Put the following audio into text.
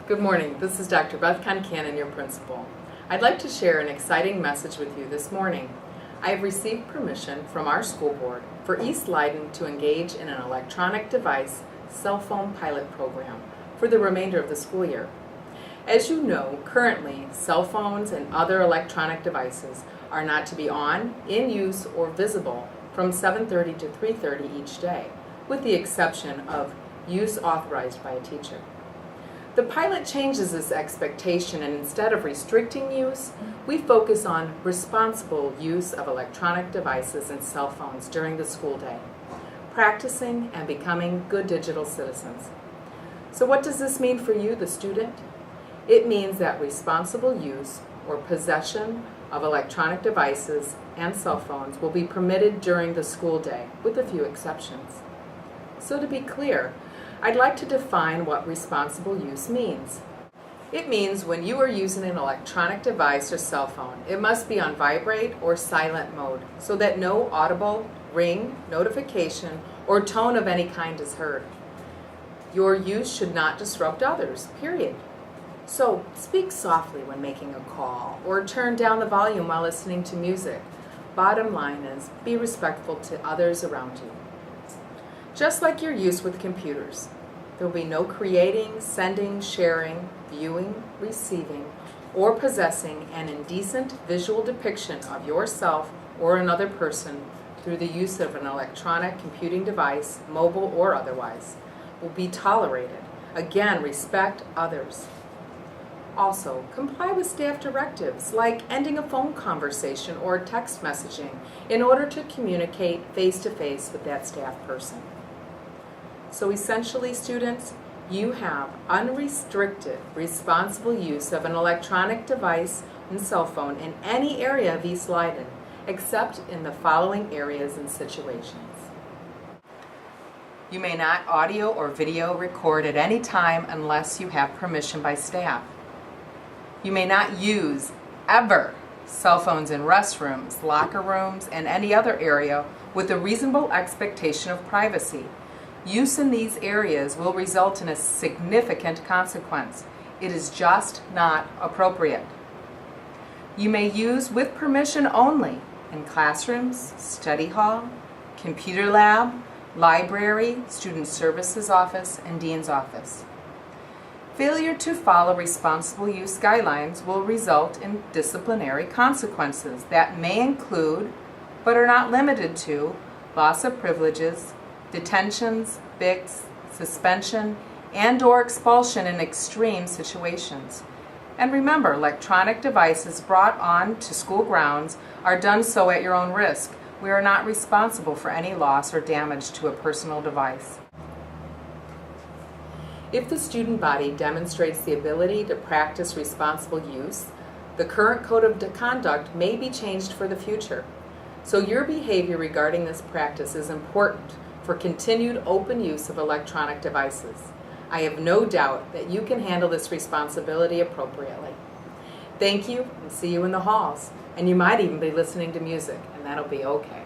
Good morning. This is Dr. Beth Concannon, your principal. I'd like to share an exciting message with you this morning. I have received permission from our school board for East Leyden to engage in an electronic device cell phone pilot program for the remainder of the school year. As you know, currently, cell phones and other electronic devices are not to be on, in use, or visible from 7:30 to 3:30 each day, with the exception of use authorized by a teacher. The pilot changes this expectation, and instead of restricting use, we focus on responsible use of electronic devices and cell phones during the school day, practicing and becoming good digital citizens. So what does this mean for you, the student? It means that responsible use or possession of electronic devices and cell phones will be permitted during the school day, with a few exceptions. So to be clear, I'd like to define what responsible use means. It means when you are using an electronic device or cell phone, it must be on vibrate or silent mode so that no audible ring, notification, or tone of any kind is heard. Your use should not disrupt others, period. So speak softly when making a call or turn down the volume while listening to music. Bottom line is, be respectful to others around you. Just like your use with computers, there will be no creating, sending, sharing, viewing, receiving, or possessing an indecent visual depiction of yourself or another person through the use of an electronic computing device, mobile or otherwise, will be tolerated. Again, respect others. Also, comply with staff directives like ending a phone conversation or text messaging in order to communicate face-to-face with that staff person. So essentially, students, you have unrestricted, responsible use of an electronic device and cell phone in any area of East Leyden, except in the following areas and situations. You may not audio or video record at any time unless you have permission by staff. You may not use, ever, cell phones in restrooms, locker rooms, and any other area with a reasonable expectation of privacy. Use in these areas will result in a significant consequence. It is just not appropriate. You may use with permission only in classrooms, study hall, computer lab, library, student services office, and dean's office. Failure to follow responsible use guidelines will result in disciplinary consequences that may include, but are not limited to, loss of privileges, detentions, BICs, suspension, and/or expulsion in extreme situations. And remember, electronic devices brought on to school grounds are done so at your own risk. We are not responsible for any loss or damage to a personal device. If the student body demonstrates the ability to practice responsible use, the current code of conduct may be changed for the future. So your behavior regarding this practice is important for continued open use of electronic devices. I have no doubt that you can handle this responsibility appropriately. Thank you, and see you in the halls. And you might even be listening to music, and that'll be okay.